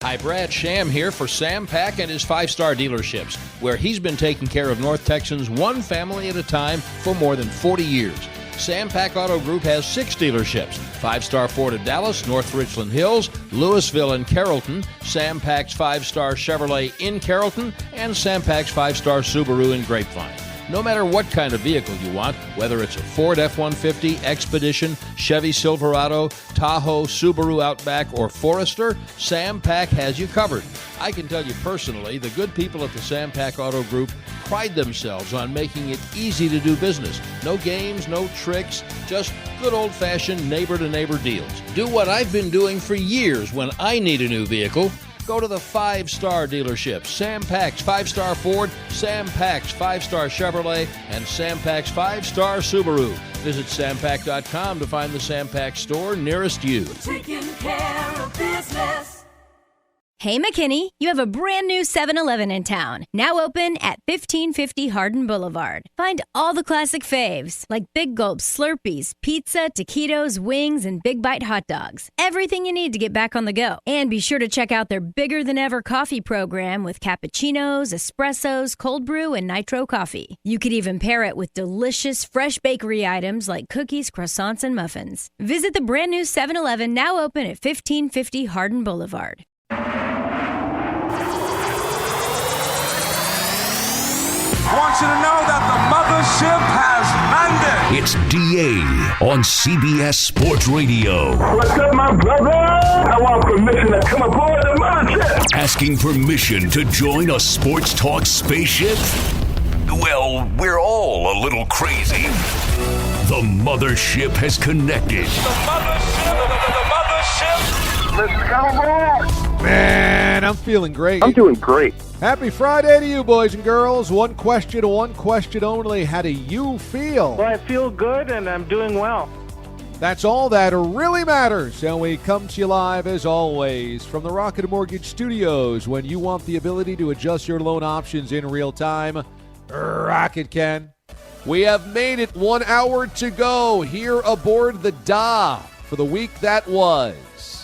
Hi, Brad Sham here for Sam Pack and his 5-star dealerships, where he's been taking care of North Texans one family at a time for more than 40 years. Sam Pack Auto Group has 6 dealerships: 5-star Ford of Dallas, North Richland Hills, Louisville, and Carrollton, Sam Pack's 5-star Chevrolet in Carrollton, and Sam Pack's 5-star Subaru in Grapevine. No matter what kind of vehicle you want, whether it's a Ford F-150, Expedition, Chevy Silverado, Tahoe, Subaru Outback, or Forester, Sam Pack has you covered. I can tell you personally, the good people at the Sam Pack Auto Group pride themselves on making it easy to do business. No games, no tricks, just good old-fashioned neighbor-to-neighbor deals. Do what I've been doing for years when I need a new vehicle. Go to the 5-star dealerships: Sam Pack's 5-star Ford, Sam Pack's 5-star Chevrolet, and Sam Pack's 5-star Subaru. Visit sampack.com to find the Sam Pack store nearest you. Taking care of business. Hey, McKinney, you have a brand new 7-Eleven in town, now open at 1550 Hardin Boulevard. Find all the classic faves, like Big Gulp Slurpees, pizza, taquitos, wings, and Big Bite hot dogs. Everything you need to get back on the go. And be sure to check out their bigger-than-ever coffee program with cappuccinos, espressos, cold brew, and nitro coffee. You could even pair it with delicious, fresh bakery items like cookies, croissants, and muffins. Visit the brand new 7-Eleven, now open at 1550 Hardin Boulevard. I want you to know that the mothership has landed. It's DA on CBS Sports Radio. What's up, my brother? I want permission to come aboard the mothership. Asking permission to join a sports talk spaceship? Well, we're all a little crazy. The mothership has connected. The mothership. Let's come aboard. Man, I'm feeling great. I'm doing great. Happy Friday to you, boys and girls. One question only. How do you feel? Well, I feel good and I'm doing well. That's all that really matters. And we come to you live, as always, from the Rocket Mortgage Studios. When you want the ability to adjust your loan options in real time, Rocket can. We have made it 1 hour to go here aboard the Da for the week that was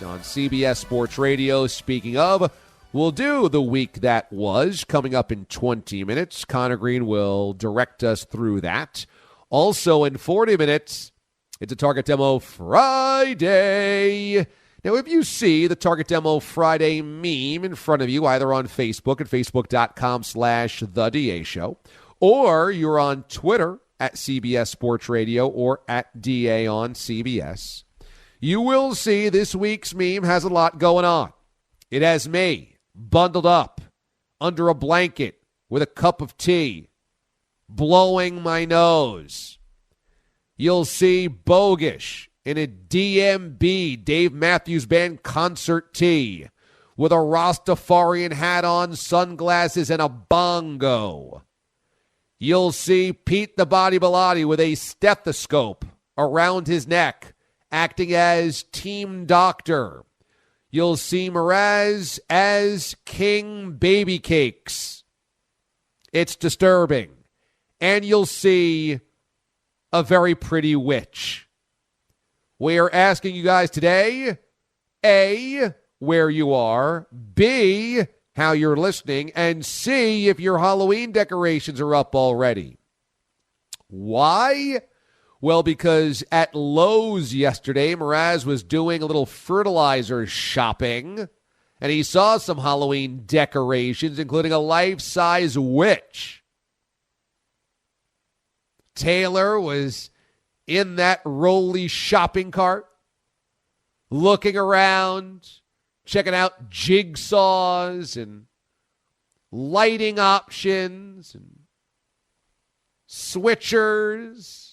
on CBS Sports Radio. Speaking of, we'll do the week that was coming up in 20 minutes. Connor Green will direct us through that. Also in 40 minutes, it's a Target Demo Friday. Now, if you see the Target Demo Friday meme in front of you, either on Facebook at facebook.com/The Show, or you're on Twitter at CBS Sports Radio or at DA on CBS, you will see this week's meme has a lot going on. It has me bundled up under a blanket with a cup of tea, blowing my nose. You'll see Bogish in a DMB, Dave Matthews Band concert tee, with a Rastafarian hat on, sunglasses, and a bongo. You'll see Pete the Body Bilotti with a stethoscope around his neck, acting as team doctor. You'll see Mraz as King Baby Cakes. It's disturbing. And you'll see a very pretty witch. We are asking you guys today, A, where you are, B, how you're listening, and C, if your Halloween decorations are up already. Why? Well, because at Lowe's yesterday, Mraz was doing a little fertilizer shopping, and he saw some Halloween decorations, including a life-size witch. Taylor was in that rolly shopping cart, looking around, checking out jigsaws and lighting options and switchers,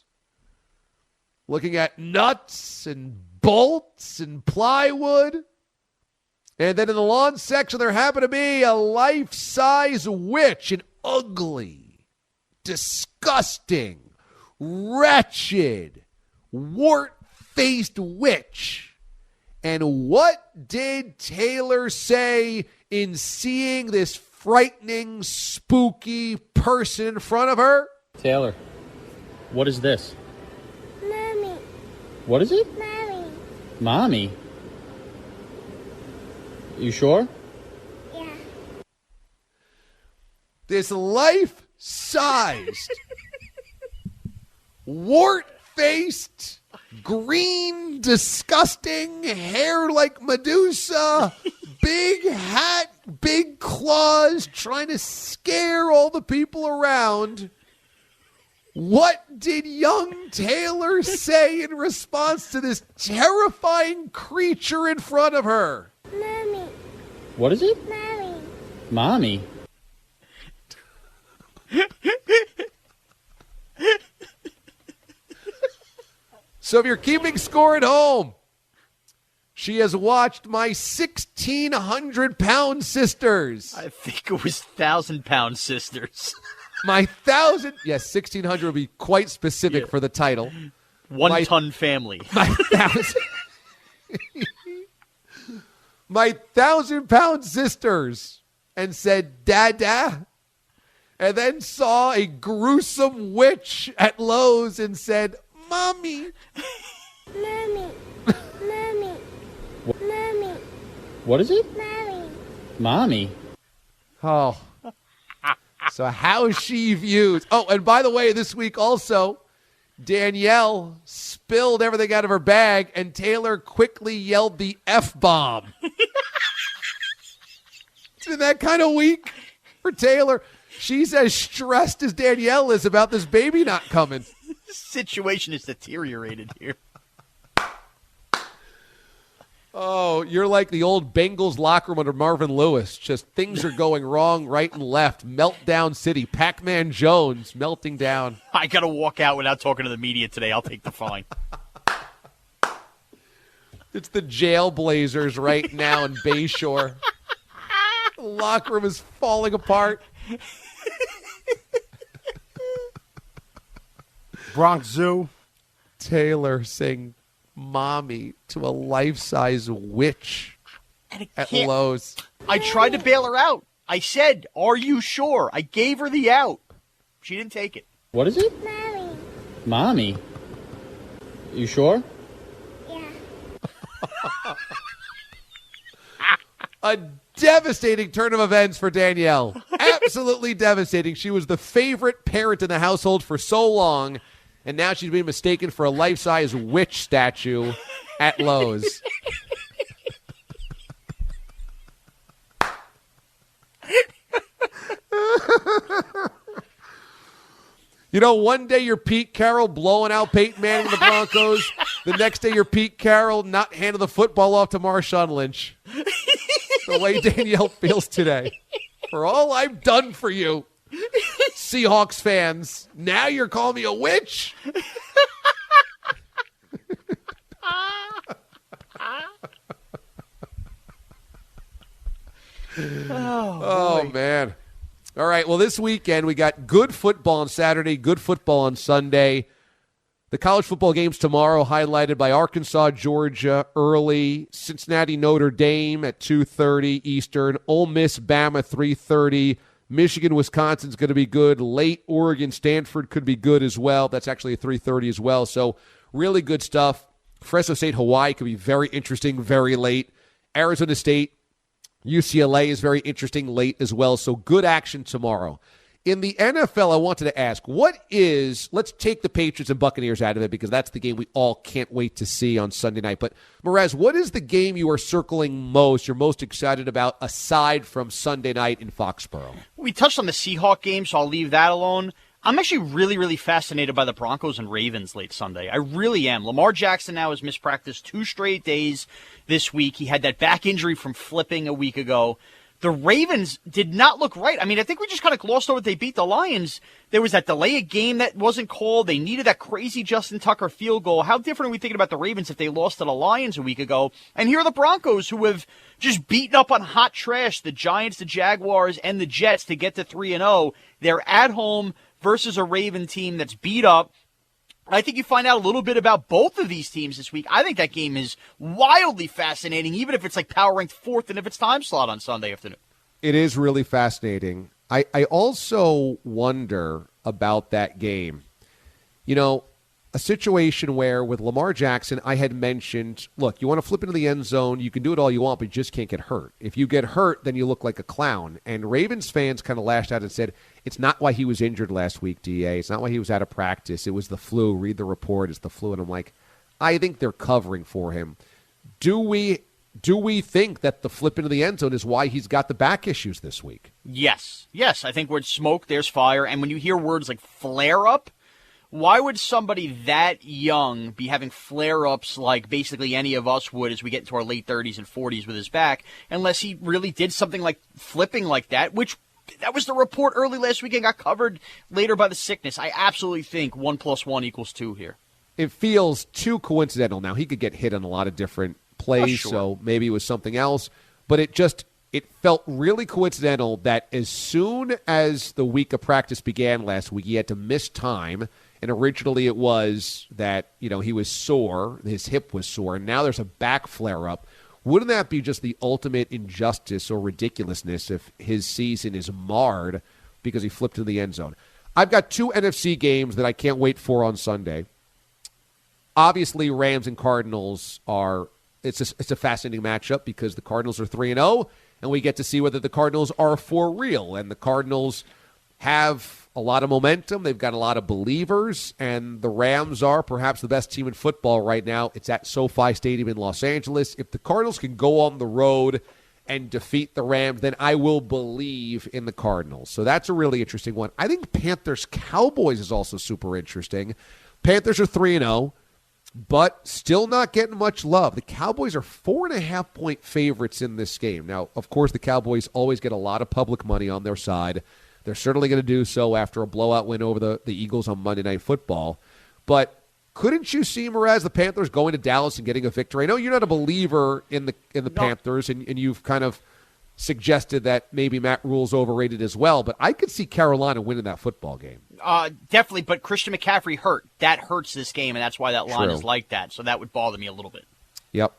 looking at nuts and bolts and plywood. And then in the lawn section, there happened to be a life-size witch, an ugly, disgusting, wretched, wart-faced witch. And what did Taylor say in seeing this frightening, spooky person in front of her? Taylor, what is this? Mommy. What is it? Mommy. Mommy? You sure? this life-sized, wart-faced, green, disgusting, hair like Medusa, big hat, big claws, trying to scare all the people around. What did young Taylor say in response to this terrifying creature in front of her? Mommy. What is it? Mommy. Mommy. So if you're keeping score at home, she has watched my 1,600-pound sisters. I think it was 1,000-pound sisters. My 1,000, yes, 1,600 would be quite specific for the title. One-ton family. My 1,000-pound sisters, and said, Dada, and then saw a gruesome witch at Lowe's and said, Mommy. Mommy. Mommy. Mommy. What is it? Mommy. Mommy. Oh. So how she views. Oh, and by the way, this week also, Danielle spilled everything out of her bag, and Taylor quickly yelled the F-bomb. It's been that kind of week for Taylor. She's as stressed as Danielle is about this baby not coming. The situation is deteriorated here. Oh, you're like the old Bengals locker room under Marvin Lewis. Just things are going wrong right and left. Meltdown City. Pac-Man Jones melting down. I got to walk out without talking to the media today. I'll take the fine. It's the Jailblazers right now in Bayshore. The locker room is falling apart. Bronx Zoo. Taylor saying mommy to a life-size witch at Lowe's. I tried to bail her out. I said, are you sure? I gave her the out. She didn't take it. What is it? Mommy. Mommy. You sure? Yeah. A devastating turn of events for Danielle. Absolutely devastating. She was the favorite parent in the household for so long, and now she's being mistaken for a life-size witch statue at Lowe's. You know, one day you're Pete Carroll blowing out Peyton Manning and the Broncos. The next day you're Pete Carroll not handing the football off to Marshawn Lynch. The way Danielle feels today. For all I've done for you, Seahawks fans, now you're calling me a witch? Oh, man. All right, well, this weekend we got good football on Saturday, good football on Sunday. The college football games tomorrow highlighted by Arkansas, Georgia early, Cincinnati, Notre Dame at 2:30 Eastern, Ole Miss, Bama 3:30, Michigan, Wisconsin's going to be good, late Oregon, Stanford could be good as well. That's actually a 3:30 as well, so really good stuff. Fresno State, Hawaii could be very interesting, very late. Arizona State, UCLA is very interesting late as well, so good action tomorrow. In the NFL, I wanted to ask, let's take the Patriots and Buccaneers out of it because that's the game we all can't wait to see on Sunday night. But, Mraz, what is the game you are circling most, you're most excited about, aside from Sunday night in Foxborough? We touched on the Seahawks game, so I'll leave that alone. I'm actually really, really fascinated by the Broncos and Ravens late Sunday. I really am. Lamar Jackson now has missed practice 2 straight days this week. He had that back injury from flipping a week ago. The Ravens did not look right. I mean, I think we just kind of glossed over that they beat the Lions. There was that delay of game that wasn't called. They needed that crazy Justin Tucker field goal. How different are we thinking about the Ravens if they lost to the Lions a week ago? And here are the Broncos who have just beaten up on hot trash, the Giants, the Jaguars, and the Jets to get to 3-0. They're at home versus a Raven team that's beat up. I think you find out a little bit about both of these teams this week. I think that game is wildly fascinating, even if it's like power ranked 4th and if it's time slot on Sunday afternoon. It is really fascinating. I also wonder about that game. You know, a situation where with Lamar Jackson, I had mentioned, look, you want to flip into the end zone, you can do it all you want, but you just can't get hurt. If you get hurt, then you look like a clown. And Ravens fans kind of lashed out and said, it's not why he was injured last week, DA. It's not why he was out of practice. It was the flu. Read the report. It's the flu. And I'm like, I think they're covering for him. Do we think that the flip into the end zone is why he's got the back issues this week? Yes. I think where it's smoke, there's fire. And when you hear words like flare-up, why would somebody that young be having flare-ups like basically any of us would as we get into our late 30s and 40s with his back, unless he really did something like flipping like that, which that was the report early last week and got covered later by the sickness. I absolutely think 1 + 1 = 2 here. It feels too coincidental now. He could get hit on a lot of different plays, sure. So maybe it was something else. But it felt really coincidental that as soon as the week of practice began last week, he had to miss time. And originally it was that, he was sore, his hip was sore, and now there's a back flare-up. Wouldn't that be just the ultimate injustice or ridiculousness if his season is marred because he flipped to the end zone? I've got 2 NFC games that I can't wait for on Sunday. Obviously, Rams and Cardinals it's a fascinating matchup because the Cardinals are 3-0, and we get to see whether the Cardinals are for real. And the Cardinals have a lot of momentum. They've got a lot of believers, and the Rams are perhaps the best team in football right now. It's at SoFi Stadium in Los Angeles. If the Cardinals can go on the road and defeat the Rams, then I will believe in the Cardinals. So that's a really interesting one. I think Panthers-Cowboys is also super interesting. Panthers are 3-0, but still not getting much love. The Cowboys are 4.5-point favorites in this game. Now, of course, the Cowboys always get a lot of public money on their side. They're certainly going to do so after a blowout win over the Eagles on Monday Night Football. But couldn't you see, Mraz, the Panthers going to Dallas and getting a victory? I know you're not a believer in the Panthers, and you've kind of suggested that maybe Matt Rule's overrated as well, but I could see Carolina winning that football game. Definitely, but Christian McCaffrey hurt. That hurts this game, and that's why that line True. is like that. So that would bother me a little bit. Yep.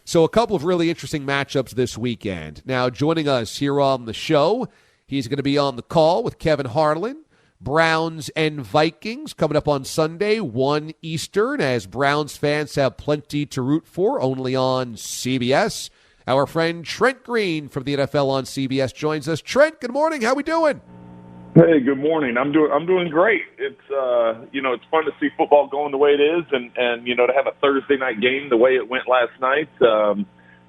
So a couple of really interesting matchups this weekend. Now, joining us here on the show, he's going to be on the call with Kevin Harlan. Browns and Vikings coming up on Sunday, 1 Eastern, as Browns fans have plenty to root for, only on CBS. Our friend Trent Green from the NFL on CBS joins us. Trent, good morning. How we doing? Hey, good morning. I'm doing great. It's it's fun to see football going the way it is, and to have a Thursday night game the way it went last night.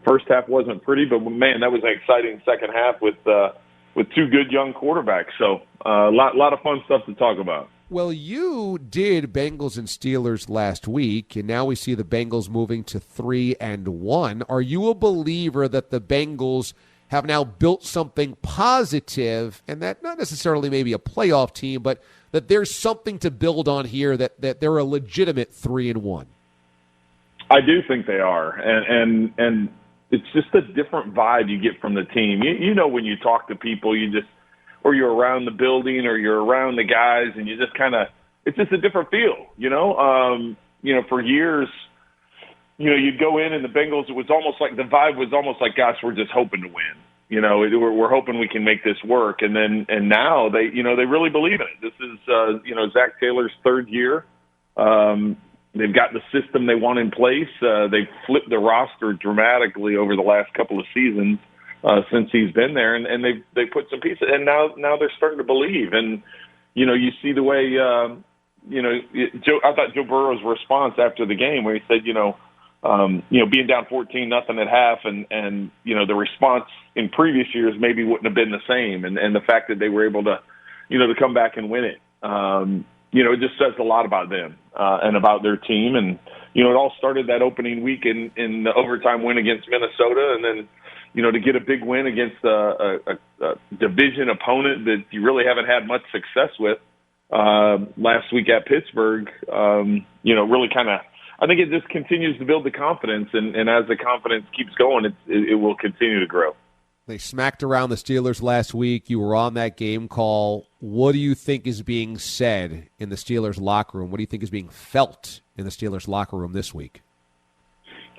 First half wasn't pretty, but man, that was an exciting second half with 2 good young quarterbacks. So a lot of fun stuff to talk about. Well, you did Bengals and Steelers last week, and now we see the Bengals moving to 3-1. Are you a believer that the Bengals have now built something positive, and that not necessarily maybe a playoff team, but that there's something to build on here, that they're a legitimate 3-1? I do think they are, and it's just a different vibe you get from the team. When you talk to people, or you're around the building, or you're around the guys, and you just kind of, it's just a different feel, for years, you'd go in and the Bengals, it was almost like, the vibe was almost like, gosh, we're just hoping to win. We're hoping we can make this work. And now they really believe in it. This is, Zach Taylor's 3rd year. They've got the system they want in place. They've flipped the roster dramatically over the last couple of seasons since he's been there, and they put some pieces. And now they're starting to believe. And you see the way I thought Joe Burrow's response after the game, where he said, being down 14-0 at half, and the response in previous years maybe wouldn't have been the same, and the fact that they were able to to come back and win it. It just says a lot about them and about their team. And, it all started that opening week in the overtime win against Minnesota. And then, to get a big win against a division opponent that you really haven't had much success with last week at Pittsburgh, really kind of, I think it just continues to build the confidence. And as the confidence keeps going, it will continue to grow. They smacked around the Steelers last week. You were on that game call. What do you think is being said in the Steelers locker room? What do you think is being felt in the Steelers locker room this week?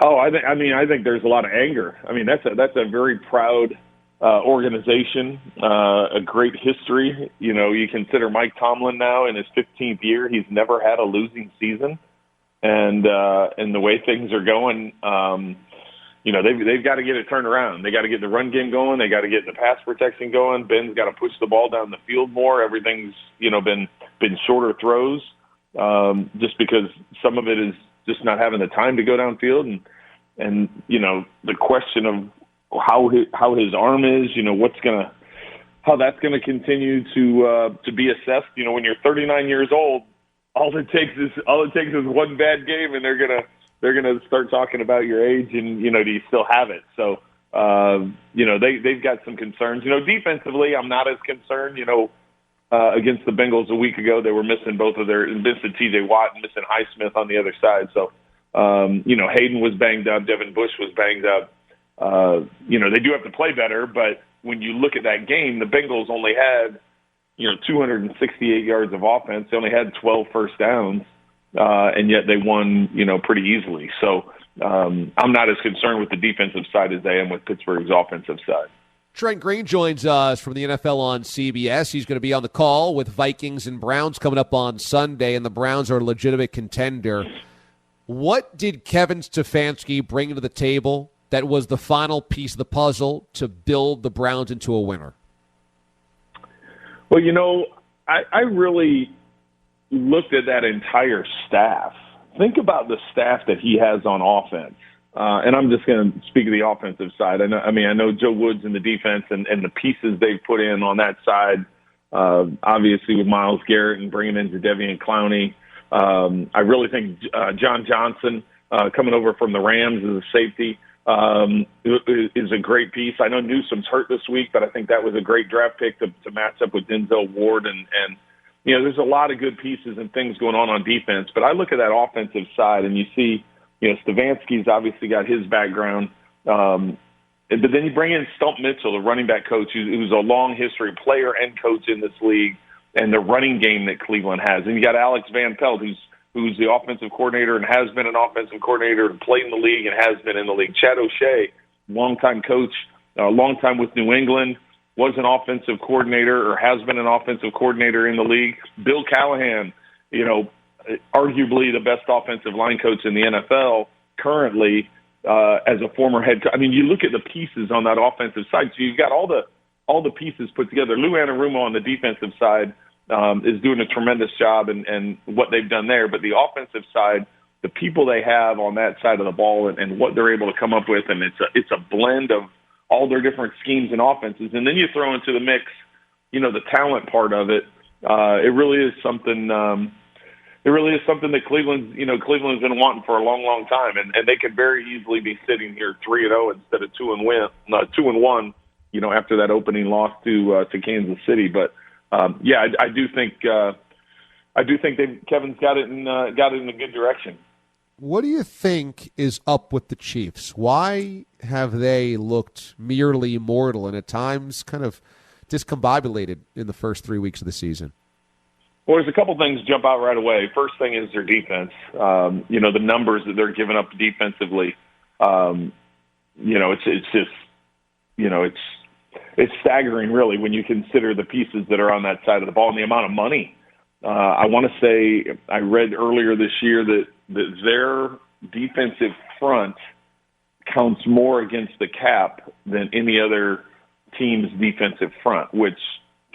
Oh, I think there's a lot of anger. I mean, that's a very proud organization, a great history. You consider Mike Tomlin now in his 15th year. He's never had a losing season. And the way things are going, they've got to get it turned around. They got to get the run game going. They got to get the pass protection going. Ben's got to push the ball down the field more. Everything's, been shorter throws, just because some of it is just not having the time to go downfield. And the question of how his arm is, how that's going to continue to be assessed. When you're 39 years old, all it takes is one bad game, and they're gonna start talking about your age, and do you still have it? So they've got some concerns. Defensively, I'm not as concerned. Against the Bengals a week ago, they were missing missing T.J. Watt and missing Highsmith on the other side. So Hayden was banged up, Devin Bush was banged up. They do have to play better, but when you look at that game, the Bengals only had 268 yards of offense. They only had 12 first downs, and yet they won, pretty easily. So I'm not as concerned with the defensive side as I am with Pittsburgh's offensive side. Trent Green joins us from the NFL on CBS. He's going to be on the call with Vikings and Browns coming up on Sunday, and the Browns are a legitimate contender. What did Kevin Stefanski bring to the table that was the final piece of the puzzle to build the Browns into a winner? Well, I really looked at that entire staff. Think about the staff that he has on offense. And I'm just going to speak of the offensive side. I know Joe Woods in the defense and the pieces they've put in on that side, obviously with Myles Garrett and bringing in Jadeveon Clowney. I really think John Johnson coming over from the Rams as a safety is a great piece. I know Newsom's hurt this week, but I think that was a great draft pick to match up with Denzel Ward. And there's a lot of good pieces and things going on defense. But I look at that offensive side and you see, Stefanski's obviously got his background. But then you bring in Stump Mitchell, the running back coach, who's a long history player and coach in this league, and the running game that Cleveland has. And you got Alex Van Pelt, who's the offensive coordinator and has been an offensive coordinator and played in the league and has been in the league. Chad O'Shea, longtime coach, long time with New England, was an offensive coordinator or has been an offensive coordinator in the league. Bill Callahan, arguably the best offensive line coach in the NFL currently as a former head coach. You look at the pieces on that offensive side. So you've got all the pieces put together. Lou Anarumo on the defensive side is doing a tremendous job and what they've done there. But the offensive side, the people they have on that side of the ball and what they're able to come up with, and it's a blend of all their different schemes and offenses. And then you throw into the mix, the talent part of it. It really is something. It really is something that Cleveland's been wanting for a long, long time, and they could very easily be sitting here 3-0 instead of 2-1. After that opening loss to Kansas City, but. I do think Kevin's got it in a good direction. What do you think is up with the Chiefs? Why have they looked merely mortal and at times kind of discombobulated in the first 3 weeks of the season? Well, there's a couple things jump out right away. First thing is their defense. The numbers that they're giving up defensively. It's staggering, really, when you consider the pieces that are on that side of the ball and the amount of money. I want to say I read earlier this year that their defensive front counts more against the cap than any other team's defensive front, which,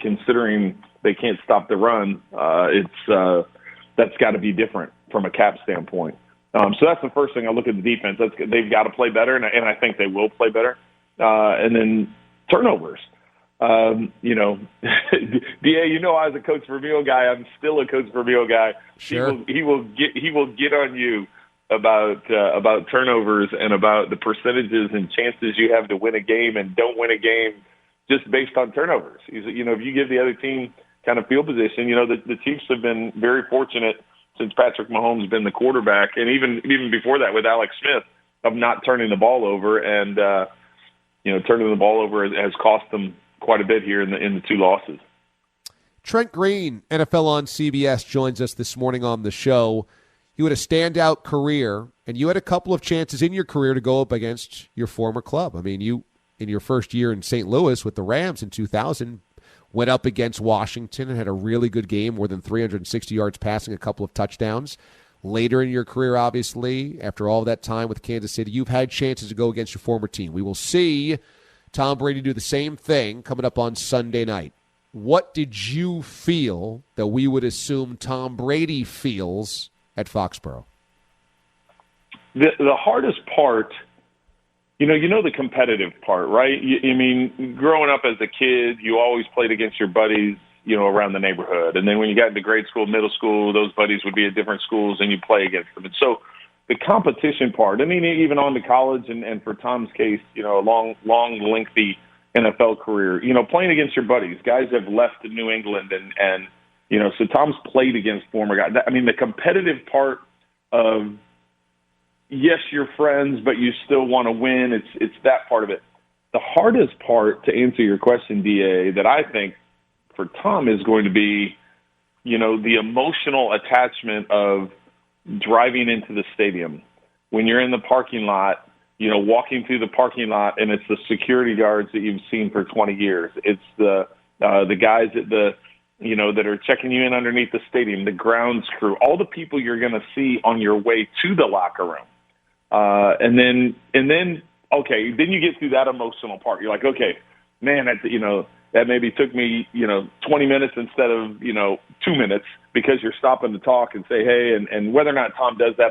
considering they can't stop the run, that's got to be different from a cap standpoint. So that's the first thing I look at the defense. They've got to play better, and I think they will play better. And then turnovers. DA, I was a Coach Vermeil guy. I'm still a Coach Vermeil guy. Sure. He will get on you about turnovers and about the percentages and chances you have to win a game and don't win a game just based on turnovers. If you give the other team kind of field position, the Chiefs have been very fortunate since Patrick Mahomes has been the quarterback, and even before that with Alex Smith, of not turning the ball over. And turning the ball over has cost them quite a bit here in the two losses. Trent Green, NFL on CBS, joins us this morning on the show. You had a standout career, and you had a couple of chances in your career to go up against your former club. You in your first year in St. Louis with the Rams in 2000. Went up against Washington and had a really good game, more than 360 yards passing, a couple of touchdowns. Later in your career, obviously, after all that time with Kansas City, you've had chances to go against your former team. We will see Tom Brady do the same thing coming up on Sunday night. What did you feel that we would assume Tom Brady feels at Foxborough? The hardest part, you know the competitive part, right? I mean, growing up as a kid, you always played against your buddies, around the neighborhood. And then when you got into grade school, middle school, those buddies would be at different schools and you play against them. And so the competition part, I mean, even on to college and for Tom's case, a long, lengthy NFL career, playing against your buddies. Guys have left New England and so Tom's played against former guys. I mean, the competitive part of, yes, you're friends, but you still want to win. It's that part of it. The hardest part, to answer your question, DA, that I think for Tom is going to be, the emotional attachment of driving into the stadium. When you're in the parking lot, walking through the parking lot, and it's the security guards that you've seen for 20 years. It's the guys at that are checking you in underneath the stadium, the grounds crew, all the people you're going to see on your way to the locker room. And then, okay, then you get through that emotional part. You're like, okay, man, that maybe took me, 20 minutes instead of, 2 minutes because you're stopping to talk and say, hey, and whether or not Tom does that,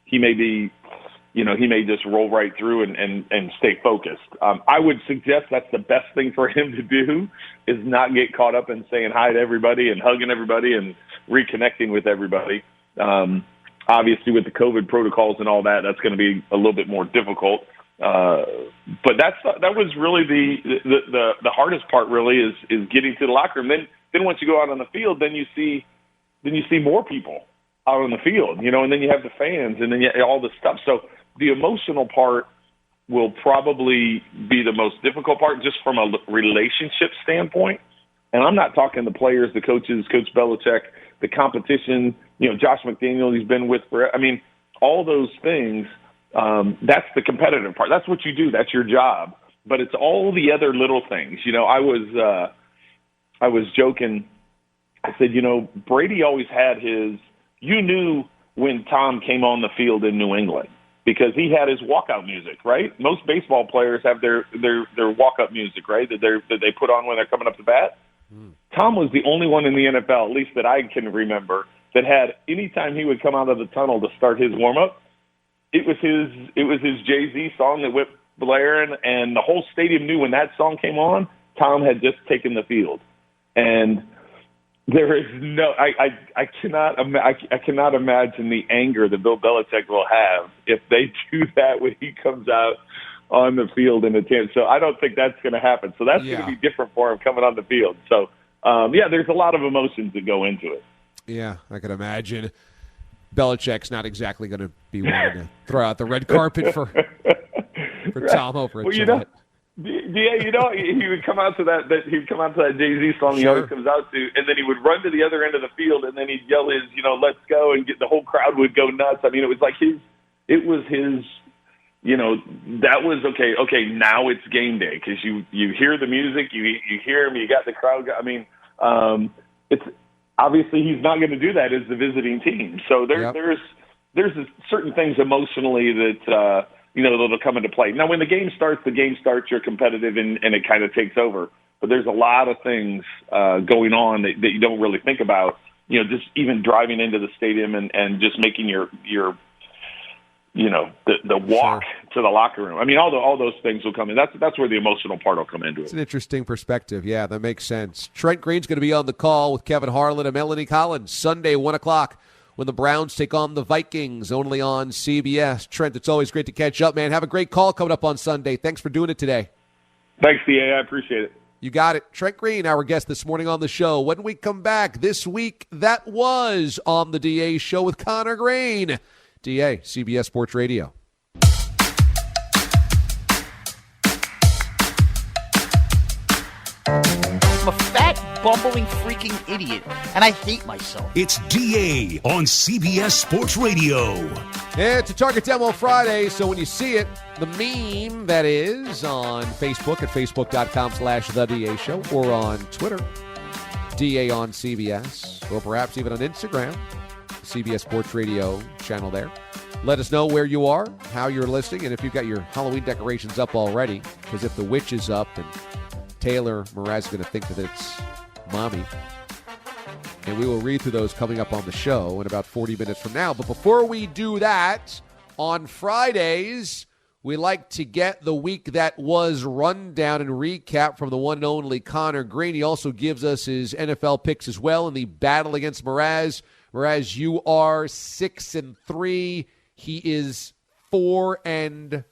he may be, he may just roll right through and stay focused. I would suggest that's the best thing for him to do is not get caught up in saying hi to everybody and hugging everybody and reconnecting with everybody. Obviously, with the COVID protocols and all that, that's going to be a little bit more difficult. But that was really the hardest part. Really is getting to the locker room. Then once you go out on the field, then you see more people out on the field. And then you have the fans, and then all this stuff. So the emotional part will probably be the most difficult part, just from a relationship standpoint. And I'm not talking the players, the coaches, Coach Belichick, the competition. Josh McDaniels, he's been with forever. I mean, all those things, that's the competitive part. That's what you do. That's your job. But it's all the other little things. I was joking. I said, Brady always had his – you knew when Tom came on the field in New England because he had his walkout music, right? Most baseball players have their walk-up music, right, that they put on when they're coming up to bat. Tom was the only one in the NFL, at least that I can remember, that had any time he would come out of the tunnel to start his warm-up, it was his Jay-Z song that went blaring, and the whole stadium knew when that song came on, Tom had just taken the field. And there is no, I cannot imagine the anger that Bill Belichick will have if they do that when he comes out on the field in a team. So I don't think that's going to happen. So that's going to be different for him coming on the field. So, there's a lot of emotions that go into it. Yeah, I can imagine. Belichick's not exactly going to be wanting to throw out the red carpet for Tom over at Gillette. He would come out to that he'd come out to that Jay-Z song he always comes out to, and then he would run to the other end of the field, and then he'd yell his, let's go, and the whole crowd would go nuts. I mean, it was like it was his, that was okay, now it's game day, because you hear the music, you hear him, you got the crowd. I mean, it's obviously he's not going to do that as the visiting team. So there's certain things emotionally that, that'll come into play. Now, when the game starts, you're competitive and it kind of takes over. But there's a lot of things going on that you don't really think about, just even driving into the stadium and just making your the walk to the locker room. I mean, all those things will come in. That's where the emotional part will come into it. It's an interesting perspective. Yeah, that makes sense. Trent Green's going to be on the call with Kevin Harlan and Melanie Collins Sunday, 1 o'clock, when the Browns take on the Vikings, only on CBS. Trent, it's always great to catch up, man. Have a great call coming up on Sunday. Thanks for doing it today. Thanks, DA. I appreciate it. You got it. Trent Green, our guest this morning on the show. When we come back this week, that was on the DA Show with Connor Green. DA, CBS Sports Radio. I'm a fat bumbling freaking idiot, and I hate myself. It's DA on CBS Sports Radio. It's a Target Demo Friday, so when you see it, the meme that is on Facebook at facebook.com/The DA Show, or on Twitter, DA on CBS, or perhaps even on Instagram, CBS Sports Radio channel there. Let us know where you are, how you're listening, and if you've got your Halloween decorations up already, because if the witch is up, then Taylor Mraz is going to think that it's Mommy. And we will read through those coming up on the show in about 40 minutes from now. But before we do that, on Fridays, we like to get the week that was rundown and recap from the one and only Connor Green. He also gives us his NFL picks as well in the battle against Mraz. Mraz, you are 6-3. He is 4-5.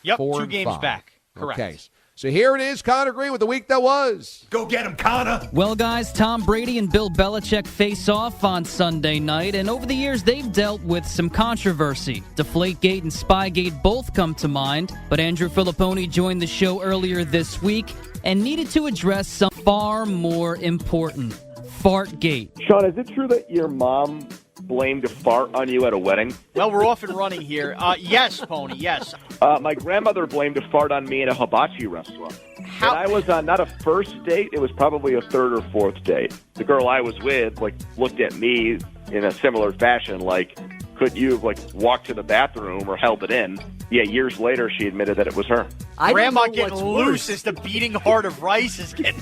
Yep, 4 2 games back. Correct. Okay. So here it is, Connor Green with the week that was. Go get him, Connor. Well, guys, Tom Brady and Bill Belichick face off on Sunday night, and over the years, they've dealt with some controversy. Deflategate and Spygate both come to mind, but Andrew Filipponi joined the show earlier this week and needed to address some far more important. Fartgate. Sean, is it true that your mom blamed a fart on you at a wedding? Well, we're off and running here. Yes, Pony, yes. My grandmother blamed a fart on me at a hibachi restaurant. How? And I was on not a first date, it was probably a third or fourth date. The girl I was with, looked at me in a similar fashion, could you have, walked to the bathroom or held it in? Yeah, years later, she admitted that it was her. Grandma getting loose as the beating heart of rice is getting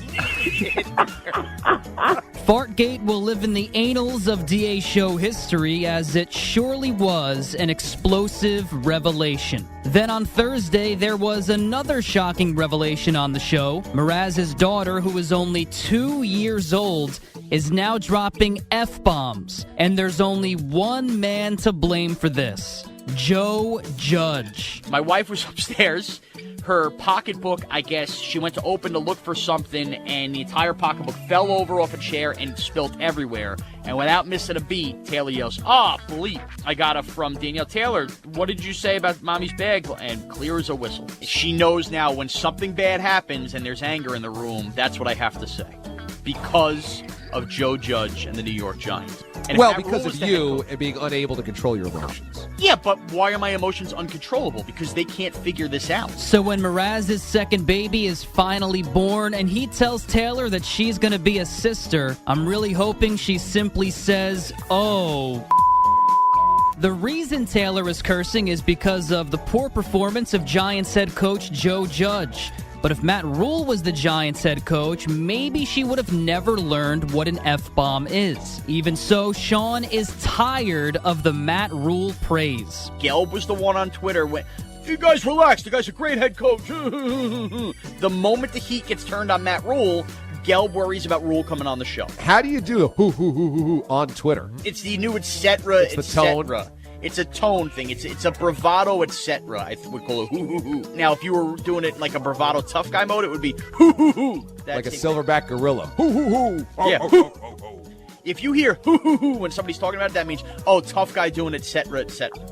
Fartgate will live in the annals of DA show history, as it surely was an explosive revelation. Then on Thursday, there was another shocking revelation on the show. Mraz's daughter, who is only 2 years old, is now dropping F-bombs. And there's only one man to blame for this: Joe Judge. My wife was upstairs. Her pocketbook, I guess, she went to open to look for something, and the entire pocketbook fell over off a chair and spilled everywhere. And without missing a beat, Taylor yells, bleep. I got it from Danielle. Taylor, what did you say about Mommy's bag? And clear as a whistle. She knows now when something bad happens and there's anger in the room, that's what I have to say. Because of Joe Judge and the New York Giants. And because of you and being unable to control your emotions. Yeah, but why are my emotions uncontrollable? Because they can't figure this out. So when Mraz's second baby is finally born and he tells Taylor that she's going to be a sister, I'm really hoping she simply says, oh. The reason Taylor is cursing is because of the poor performance of Giants head coach Joe Judge. But if Matt Rule was the Giants head coach, maybe she would have never learned what an F-bomb is. Even so, Sean is tired of the Matt Rule praise. Gelb was the one on Twitter when, you guys relax, the guy's a great head coach. The moment the heat gets turned on Matt Rule, Gelb worries about Rule coming on the show. How do you do a hoo on Twitter? It's the new etc. It's the tone. Cetera. It's a tone thing. It's a bravado, etc. I would call it hoo. Now, if you were doing it like a bravado tough guy mode, it would be hoo. Like a silverback gorilla. Hoo. Yeah. If you hear when somebody's talking about it, that means, tough guy doing it, etc.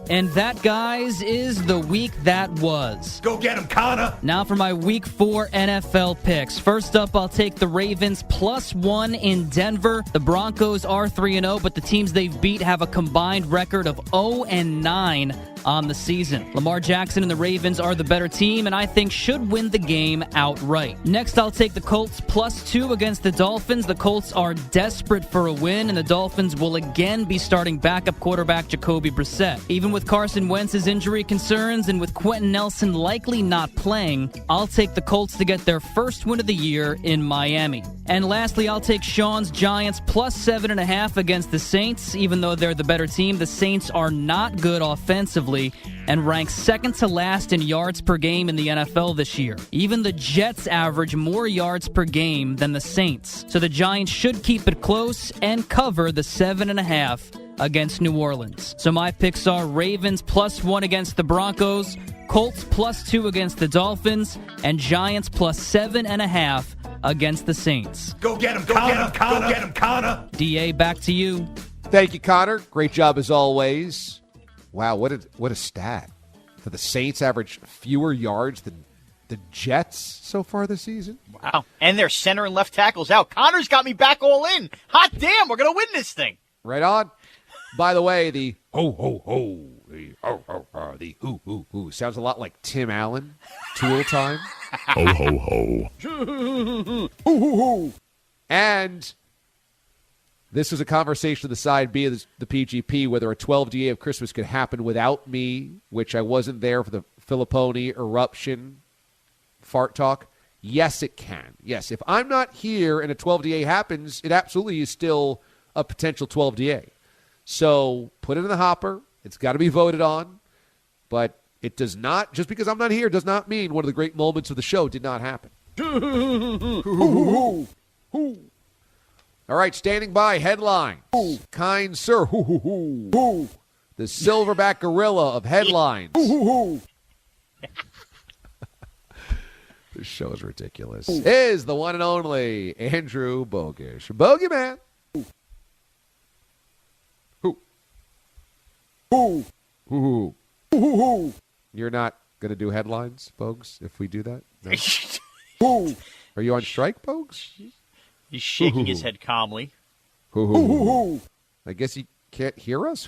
And that, guys, is the week that was. Go get him, Connor. Now for my Week 4 NFL picks. First up, I'll take the Ravens +1 in Denver. The Broncos are 3-0, but the teams they've beat have a combined record of 0-9 on the season. Lamar Jackson and the Ravens are the better team, and I think should win the game outright. Next, I'll take the Colts +2 against the Dolphins. The Colts are desperate for a win, and the Dolphins will again be starting backup quarterback Jacoby Brissett. Even with Carson Wentz's injury concerns and with Quentin Nelson likely not playing, I'll take the Colts to get their first win of the year in Miami. And lastly, I'll take Sean's Giants +7.5 against the Saints. Even though they're the better team, the Saints are not good offensively and rank second to last in yards per game in the NFL this year. Even the Jets average more yards per game than the Saints. So the Giants should keep it close and cover the 7.5 against New Orleans. So my picks are Ravens +1 against the Broncos, Colts +2 against the Dolphins, and Giants +7.5 against the Saints. Go get him, Connor. Go get him, Connor. DA, back to you. Thank you, Connor. Great job as always. Wow, what a stat. For the Saints average fewer yards than the Jets so far this season. Wow. And their center and left tackles out. Connor's got me back all in. Hot damn, we're going to win this thing. Right on. By the way, the ho, ho, ho, the ho, ho, ho, the hoo, hoo, hoo sounds a lot like Tim Allen, Tool Time. Ho, ho, ho. Hoo, hoo, hoo. And this is a conversation of the side B of the PGP, whether a 12-DA of Christmas could happen without me, which I wasn't there for the Filipponi eruption fart talk. Yes, it can. Yes, if I'm not here and a 12-DA happens, it absolutely is still a potential 12-DA. So put it in the hopper. It's got to be voted on. But it does not, just because I'm not here, does not mean one of the great moments of the show did not happen. All right, standing by, headlines. Kind sir, the silverback gorilla of headlines. This show is ridiculous. Is the one and only Andrew Bogish. Bogeyman. You're not going to do headlines, Bogues, if we do that? No? Are you on strike, Bogues? He's shaking his head calmly. I guess he can't hear us?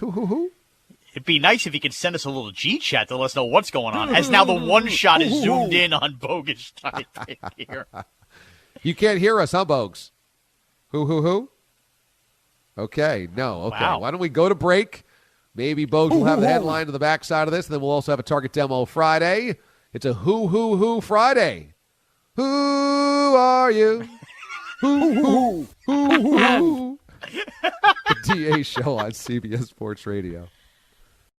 It'd be nice if he could send us a little G-chat to let us know what's going on, as now the one shot is zoomed in on Bogish type right here. You can't hear us, huh, Bogues? Who? Okay, no. Okay, wow. Why don't we go to break? Maybe Bogues will have the headline to the backside of this, and then we'll also have a Target Demo Friday. It's a Who Friday. Who are you? Who? The DA Show on CBS Sports Radio.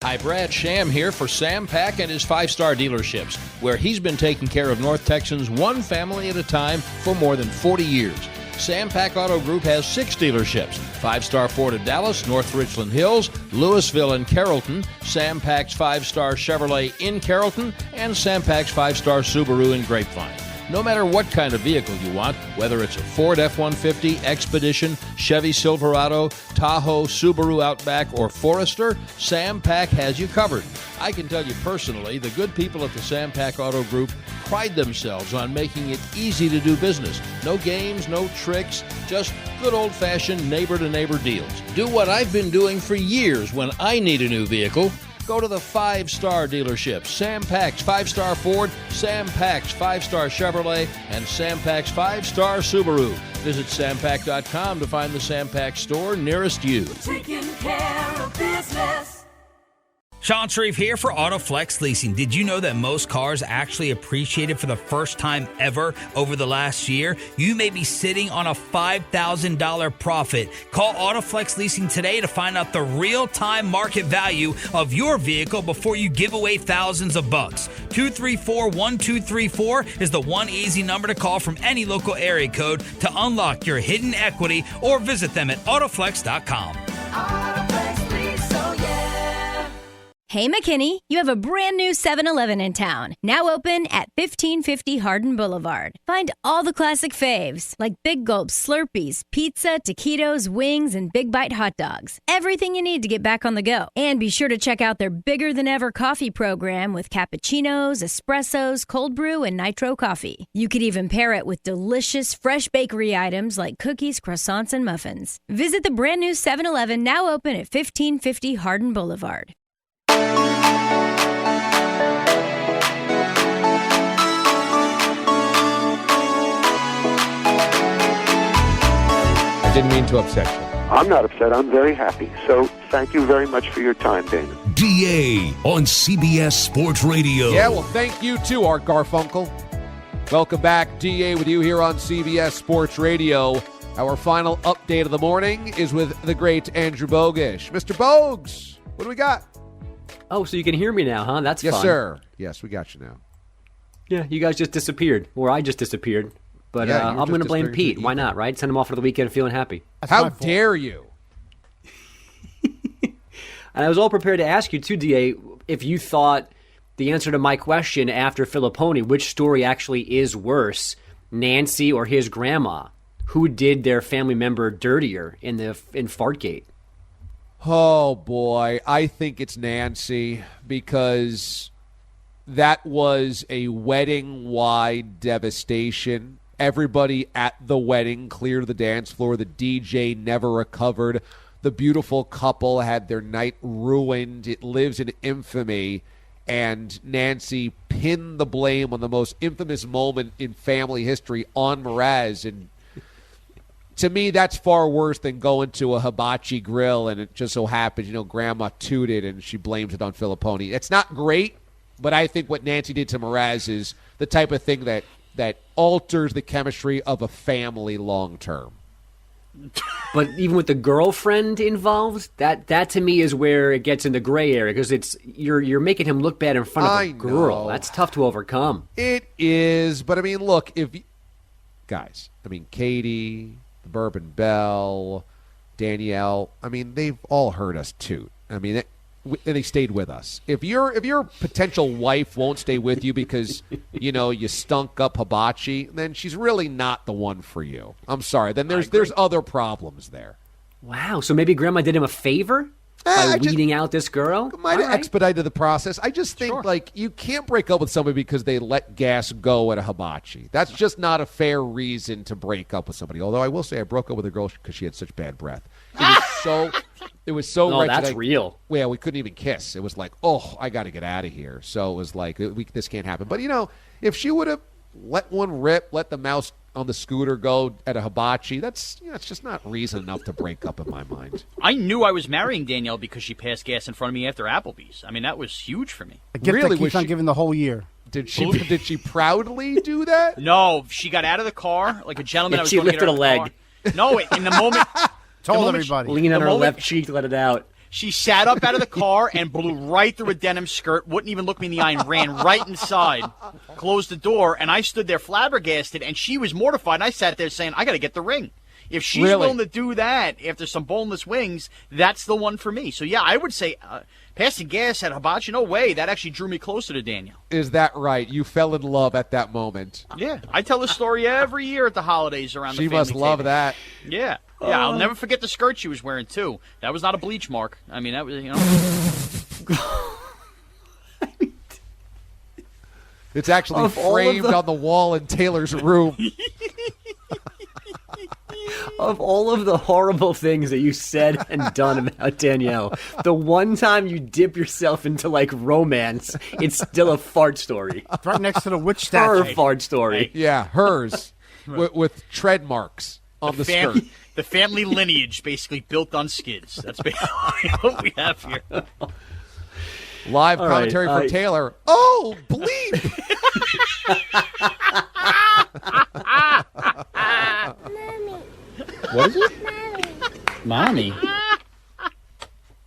Hi, Brad Sham here for Sam Pack and his 5-star dealerships, where he's been taking care of North Texans one family at a time for more than 40 years. Sam Pack Auto Group has 6 dealerships: 5-star Ford of Dallas, North Richland Hills, Louisville, and Carrollton, Sam Pack's 5-star Chevrolet in Carrollton, and Sam Pack's 5-star Subaru in Grapevine. No matter what kind of vehicle you want, whether it's a Ford F-150, Expedition, Chevy Silverado, Tahoe, Subaru Outback, or Forester, Sam Pack has you covered. I can tell you personally, the good people at the Sam Pack Auto Group pride themselves on making it easy to do business. No games, no tricks, just good old-fashioned neighbor-to-neighbor deals. Do what I've been doing for years when I need a new vehicle. Go to the 5-star dealerships: Sam Pack's 5-star Ford, Sam Pack's 5-star Chevrolet, and Sam Pack's 5-star Subaru. Visit sampack.com to find the Sam Pack store nearest you. Taking care of business. Sean Sharif here for AutoFlex Leasing. Did you know that most cars actually appreciated for the first time ever over the last year? You may be sitting on a $5,000 profit. Call AutoFlex Leasing today to find out the real-time market value of your vehicle before you give away thousands of bucks. 234-1234 is the one easy number to call from any local area code to unlock your hidden equity, or visit them at autoflex.com. Hey, McKinney, you have a brand new 7-Eleven in town, now open at 1550 Hardin Boulevard. Find all the classic faves, like Big Gulp Slurpees, pizza, taquitos, wings, and Big Bite hot dogs. Everything you need to get back on the go. And be sure to check out their bigger-than-ever coffee program with cappuccinos, espressos, cold brew, and nitro coffee. You could even pair it with delicious, fresh bakery items like cookies, croissants, and muffins. Visit the brand new 7-Eleven, now open at 1550 Hardin Boulevard. I didn't mean to upset you. I'm not upset. I'm very happy. So thank you very much for your time, Dana. DA on CBS Sports Radio. Yeah, well, thank you too, Art Garfunkel. Welcome back. DA with you here on CBS Sports Radio. Our final update of the morning is with the great Andrew Bogish. Mr. Bogues, what do we got? Oh, so you can hear me now, huh? That's fun. Yes, sir. Yes, we got you now. Yeah, you guys just disappeared. Or I just disappeared. But Yeah, I'm going to blame Pete. Why not, right? Send him off for the weekend feeling happy. How dare you? And I was all prepared to ask you, too, DA, if you thought the answer to my question after Filipponi, which story actually is worse, Nancy or his grandma? Who did their family member dirtier in Fartgate? Oh, boy. I think it's Nancy because that was a wedding-wide devastation. Everybody at the wedding cleared the dance floor. The DJ never recovered. The beautiful couple had their night ruined. It lives in infamy. And Nancy pinned the blame on the most infamous moment in family history on Mraz. And to me, that's far worse than going to a hibachi grill and it just so happens, Grandma tooted and she blames it on Filippone. It's not great, but I think what Nancy did to Mraz is the type of thing that alters the chemistry of a family long term. But even with the girlfriend involved, that to me is where it gets in the gray area because you're making him look bad in front of a girl. That's tough to overcome. It is, but look, Katie, the Bourbon Belle, Danielle, they've all heard us toot. And they stayed with us. If your potential wife won't stay with you because you stunk up hibachi, then she's really not the one for you. I'm sorry. Then there's other problems there. Wow. So maybe Grandma did him a favor by weeding out this girl. Might have expedited the process. I just think you can't break up with somebody because they let gas go at a hibachi. That's just not a fair reason to break up with somebody. Although I will say I broke up with a girl because she had such bad breath. It was so no, wretched. That's real. Yeah, we couldn't even kiss. It was like, I got to get out of here. So it was like, this can't happen. But, if she would have let one rip, let the mouse on the scooter go at a hibachi, it's just not reason enough to break up in my mind. I knew I was marrying Danielle because she passed gas in front of me after Applebee's. That was huge for me. A gift that keeps on giving the whole year. Did she proudly do that? No, she got out of the car like a gentleman. She lifted a leg. No, in the moment... Told everybody. Lean on her left cheek to let it out. She sat up out of the car and blew right through a denim skirt, wouldn't even look me in the eye, and ran right inside, closed the door, and I stood there flabbergasted, and she was mortified, and I sat there saying, I got to get the ring. If she's willing to do that after some boneless wings, that's the one for me. So, yeah, I would say passing gas at hibachi, no way. That actually drew me closer to Danielle. Is that right? You fell in love at that moment. Yeah. I tell this story every year at the holidays around the family She must love that. Yeah. Yeah, I'll never forget the skirt she was wearing, too. That was not a bleach mark. That was, It's actually framed on the wall in Taylor's room. Of all of the horrible things that you said and done about Danielle, the one time you dip yourself into, romance, it's still a fart story. Right next to the witch statue. Her fart story. Yeah, hers. with tread marks on the skirt. The family lineage basically built on skids. That's basically what we have here. Live commentary from Taylor. Oh, bleep! Mommy. What is it? Mommy.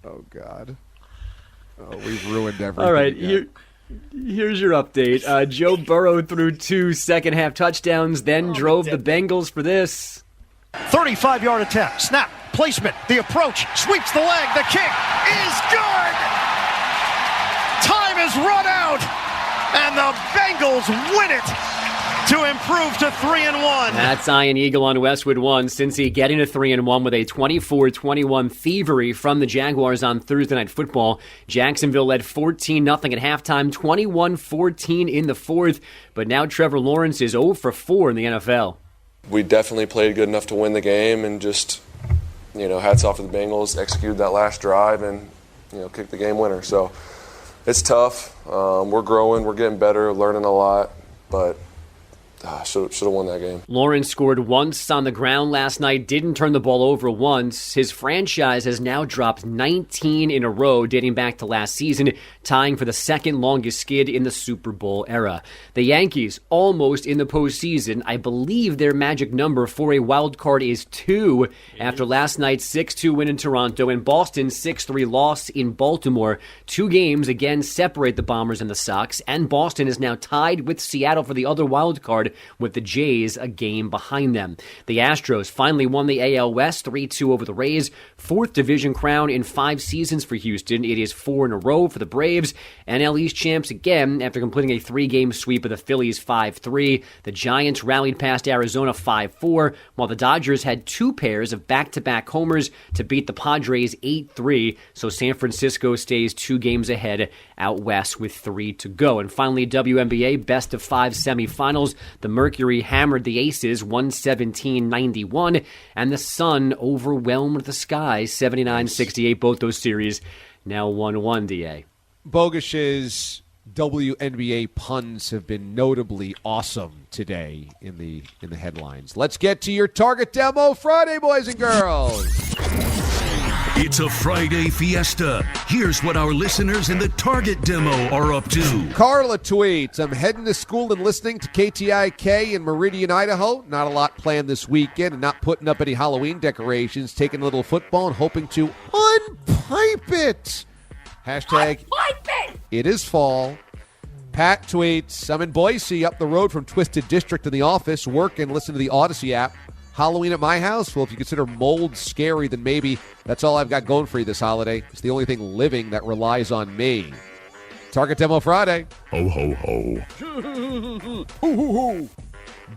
Oh, God. Oh, we've ruined everything. All right, here's your update. Joe Burrow threw 2 second-half touchdowns, then drove the Bengals for this. 35-yard attempt. Snap. Placement. The approach. Sweeps the leg. The kick is good. Time is run out. And the Bengals win it to improve to 3-1. That's Ian Eagle on Westwood One. Cincy getting to 3-1 with a 24-21 thievery from the Jaguars on Thursday Night Football. Jacksonville led 14-0 at halftime, 21-14 in the fourth. But now Trevor Lawrence is 0-for-4 in the NFL. We definitely played good enough to win the game and just, hats off to the Bengals, executed that last drive and, kicked the game winner. So it's tough. We're growing. We're getting better, learning a lot, but should have won that game. Lawrence scored once on the ground last night, didn't turn the ball over once. His franchise has now dropped 19 in a row dating back to last season, tying for the second longest skid in the Super Bowl era. The Yankees almost in the postseason. I believe their magic number for a wild card is 2 after last night's 6-2 win in Toronto and Boston's 6-3 loss in Baltimore. 2 games again separate the Bombers and the Sox, and Boston is now tied with Seattle for the other wild card wild with the Jays a game behind them. The Astros finally won the AL West 3-2 over the Rays. 4th division crown in 5 seasons for Houston. It is 4 in a row for the Braves. NL East champs again after completing a 3-game sweep of the Phillies 5-3. The Giants rallied past Arizona 5-4, while the Dodgers had 2 pairs of back-to-back homers to beat the Padres 8-3. So San Francisco stays 2 games ahead out west with 3 to go. And finally, WNBA best of 5 semifinals. The Mercury hammered the Aces 117-91, and the Sun overwhelmed the Sky 79-68. Both those series now 1-1, DA. Bogus's WNBA puns have been notably awesome today in the headlines. Let's get to your Target Demo Friday, boys and girls. It's a Friday fiesta. Here's what our listeners in the Target Demo are up to. Carla tweets, I'm heading to school and listening to KTIK in Meridian, Idaho. Not a lot planned this weekend and not putting up any Halloween decorations. Taking a little football and hoping to unpipe it. Hashtag it is fall. Pat tweets, I'm in Boise up the road from Twisted District in the office. Work and listen to the Odyssey app. Halloween at my house? Well, if you consider mold scary, then maybe that's all I've got going for you this holiday. It's the only thing living that relies on me. Target Demo Friday. Ho, ho, ho.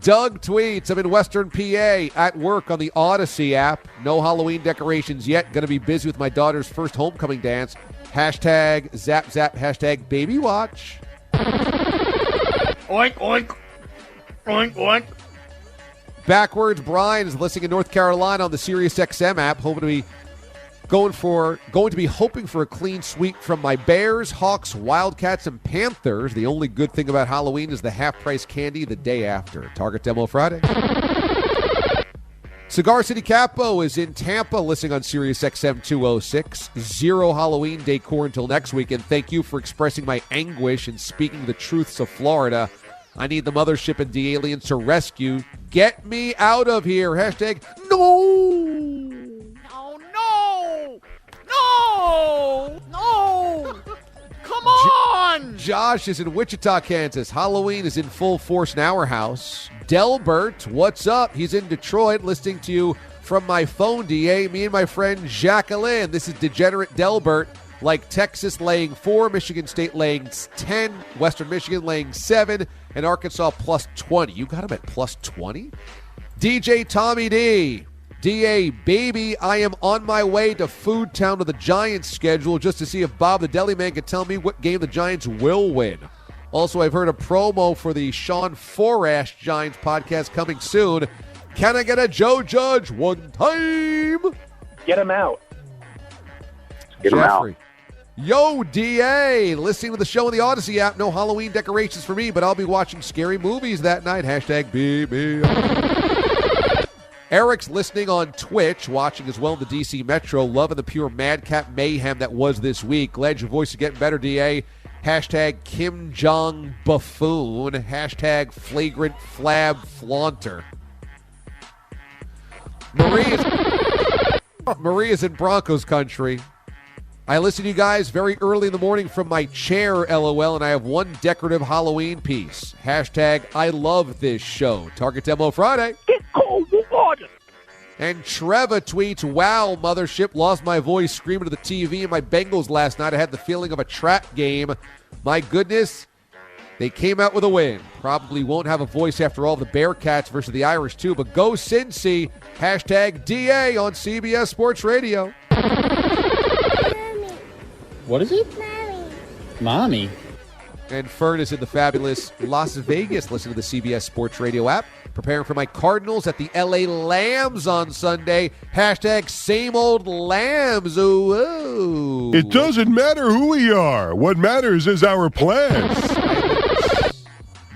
Doug tweets, I'm in Western PA at work on the Odyssey app. No Halloween decorations yet. Going to be busy with my daughter's first homecoming dance. Hashtag zap zap, hashtag baby watch. Oink, oink. Oink, oink. Backwards, Brian is listening in North Carolina on the SiriusXM app, hoping to be hoping for a clean sweep from my Bears, Hawks, Wildcats, and Panthers. The only good thing about Halloween is the half-price candy the day after. Target Demo Friday. Cigar City Capo is in Tampa, listening on SiriusXM 206. 0 Halloween decor until next week, and thank you for expressing my anguish and speaking the truths of Florida. I need the mothership and the aliens to rescue. Get me out of here. Hashtag no. No. Come on. Josh is in Wichita, Kansas. Halloween is in full force in our house. Delbert, what's up? He's in Detroit, listening to you from my phone, DA. Me and my friend Jacqueline. This is Degenerate Delbert. Like Texas laying 4, Michigan State laying 10, Western Michigan laying 7, and Arkansas plus 20. You got him at plus 20? DJ Tommy D. DA, baby, I am on my way to Food Town to the Giants schedule just to see if Bob the Deli Man can tell me what game the Giants will win. Also, I've heard a promo for the Sean Forash Giants podcast coming soon. Can I get a Joe Judge one time? Get him out. Get him out. Yo, DA, listening to the show on the Odyssey app. No Halloween decorations for me, but I'll be watching scary movies that night. Hashtag BB. Eric's listening on Twitch, watching as well in the DC Metro. Loving the pure madcap mayhem that was this week. Glad your voice is getting better, DA. Hashtag Kim Jong buffoon. Hashtag flagrant flab flaunter. Maria's in Broncos country. I listen to you guys very early in the morning from my chair, LOL, and I have one decorative Halloween piece. Hashtag I love this show. Target Demo Friday. Get cold water. And Trevor tweets, wow, mothership, lost my voice screaming to the TV in my Bengals last night. I had the feeling of a trap game. My goodness, they came out with a win. Probably won't have a voice after all the Bearcats versus the Irish too, but go Cincy. Hashtag DA on CBS Sports Radio. What is it? Mommy. And Fern is in the fabulous Las Vegas. Listen to the CBS Sports Radio app. Preparing for my Cardinals at the LA Lambs on Sunday. Hashtag same old Lambs. Ooh. It doesn't matter who we are. What matters is our plans.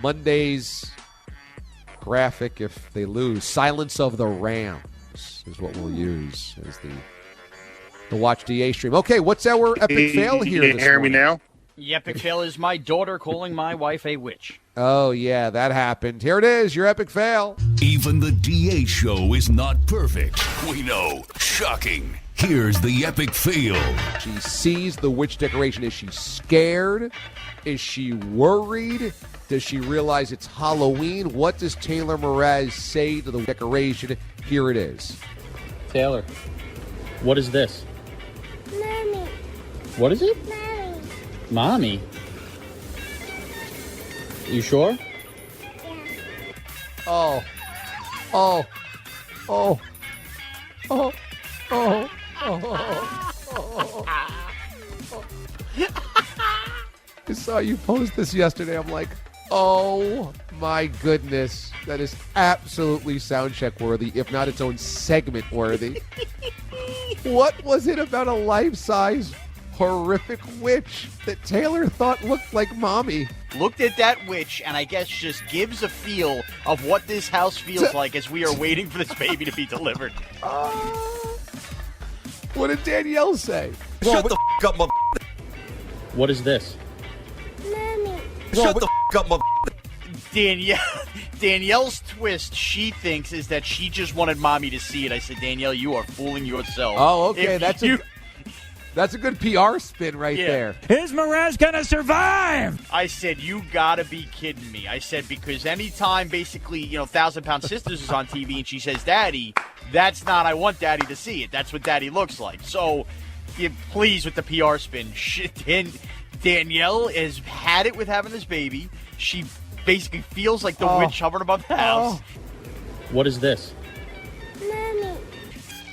Monday's graphic, if they lose, Silence of the Rams is what we'll use as the Watch DA stream. Okay, what's our epic fail here this hear morning? me now? The epic fail is my daughter calling my wife a witch. Oh, yeah, that happened. Here it is, your epic fail. Even the DA show is not perfect. We know. Shocking. Here's the epic fail. She sees the witch decoration. Is she scared? Is she worried? Does she realize it's Halloween? What does Taylor Mraz say to the decoration? Here it is. Taylor, what is this? Mommy. What is it? Mommy. Mommy? You sure? Oh. Oh. Oh. Oh. Oh. Oh. I saw you post this yesterday. I'm like, oh my goodness. That is absolutely soundcheck worthy, if not its own segment worthy. What was it about a life-size horrific witch that Taylor thought looked like Mommy? Looked at that witch and I guess just gives a feel of what this house feels like as we are waiting for this baby to be delivered. What did Danielle say? Shut the up, mother. What is this? Mommy. Shut the up, mother. Danielle's twist, she thinks, is that she just wanted Mommy to see it. I said, Danielle, you are fooling yourself. Oh, okay. That's a good PR spin right there. Is Mraz gonna survive? I said, you gotta be kidding me. I said, because anytime basically, 1,000-Pound Sisters is on TV and she says, Daddy, that's not, I want Daddy to see it. That's what Daddy looks like. So, please with the PR spin. Danielle has had it with having this baby. She basically feels like the witch hovering above the house. What is this? Mommy.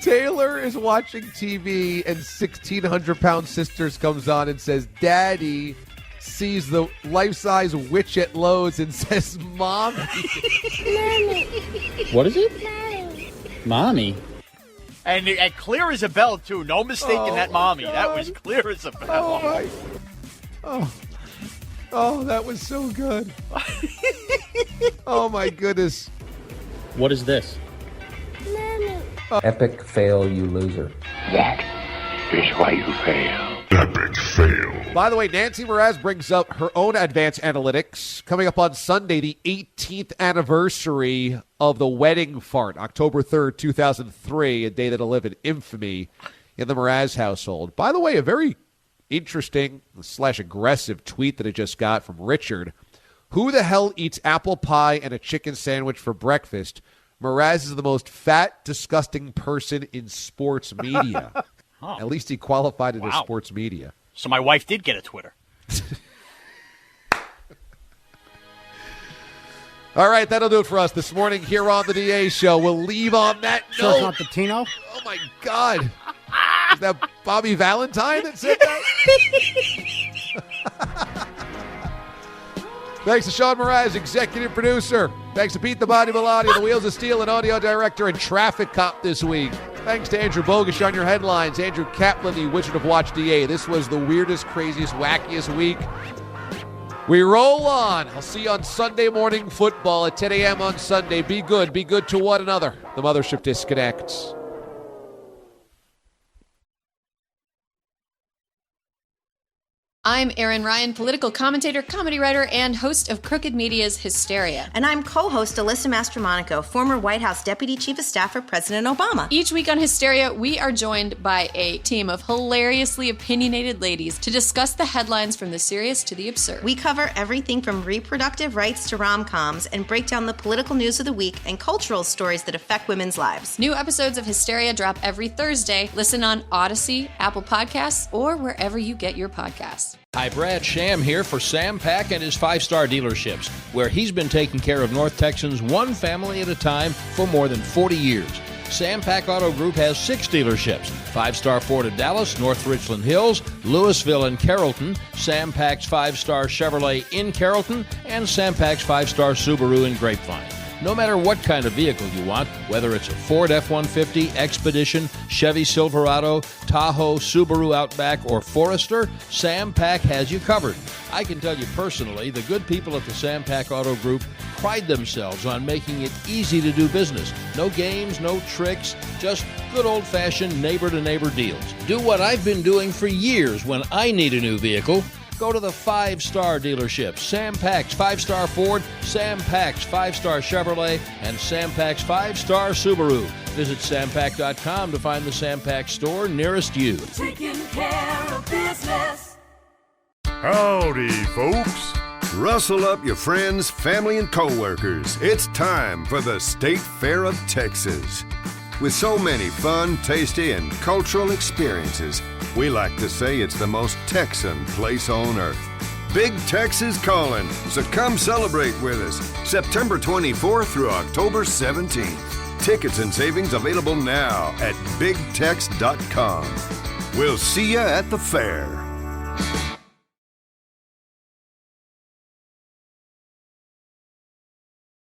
Taylor is watching TV and 1,600-Pound Sisters comes on and says, Daddy sees the life-size witch at Lowe's and says, Mommy. Mommy. What is it? Mommy. Mommy? And clear as a bell, too. No mistaking that Mommy. God. That was clear as a bell. Oh, that was so good. Oh, my goodness. What is this? Mommy. Epic fail, you loser. That is why you fail. Epic fail. By the way, Nancy Mraz brings up her own advanced analytics. Coming up on Sunday, the 18th anniversary of the wedding fart, October 3rd, 2003, a day that'll live in infamy in the Mraz household. By the way, a very interesting / aggressive tweet that I just got from Richard. Who the hell eats apple pie and a chicken sandwich for breakfast? Mraz is the most fat, disgusting person in sports media. At least he qualified it as sports media. So my wife did get a Twitter. All right, that'll do it for us this morning here on the DA Show. We'll leave on that note. So it's not the Tino? Oh, my God. Is that Bobby Valentine that said that? Thanks to Sean Mraz, executive producer. Thanks to Pete the Body Bellotti, the Wheels of Steel and audio director and traffic cop this week. Thanks to Andrew Bogish on your headlines. Andrew Kaplan, the Wizard of Watch DA. This was the weirdest, craziest, wackiest week. We roll on. I'll see you on Sunday morning football at 10 a.m. on Sunday. Be good. Be good to one another. The Mothership disconnects. I'm Erin Ryan, political commentator, comedy writer, and host of Crooked Media's Hysteria. And I'm co-host Alyssa Mastromonaco, former White House Deputy Chief of Staff for President Obama. Each week on Hysteria, we are joined by a team of hilariously opinionated ladies to discuss the headlines from the serious to the absurd. We cover everything from reproductive rights to rom-coms and break down the political news of the week and cultural stories that affect women's lives. New episodes of Hysteria drop every Thursday. Listen on Odyssey, Apple Podcasts, or wherever you get your podcasts. Hi, Brad Sham here for Sam Pack and his 5-star dealerships, where he's been taking care of North Texans one family at a time for more than 40 years. Sam Pack Auto Group has 6 dealerships: 5-star Ford of Dallas, North Richland Hills, Louisville, and Carrollton, Sam Pack's 5-star Chevrolet in Carrollton, and Sam Pack's 5-star Subaru in Grapevine. No matter what kind of vehicle you want, whether it's a Ford F-150, Expedition, Chevy Silverado, Tahoe, Subaru Outback, or Forester, Sam Pack has you covered. I can tell you personally, the good people at the Sam Pack Auto Group pride themselves on making it easy to do business. No games, no tricks, just good old-fashioned neighbor-to-neighbor deals. Do what I've been doing for years when I need a new vehicle. Go to the 5-star dealerships: Sam Pack's 5-star Ford, Sam Pack's 5-star Chevrolet, and Sam Pack's 5-star Subaru. Visit sampack.com to find the Sam Pack store nearest you. Taking care of business. Howdy, folks. Rustle up your friends, family, and coworkers. It's time for the State Fair of Texas. With so many fun, tasty, and cultural experiences, we like to say it's the most Texan place on earth. Big Tex is calling, so come celebrate with us September 24th through October 17th. Tickets and savings available now at bigtex.com. We'll see you at the fair.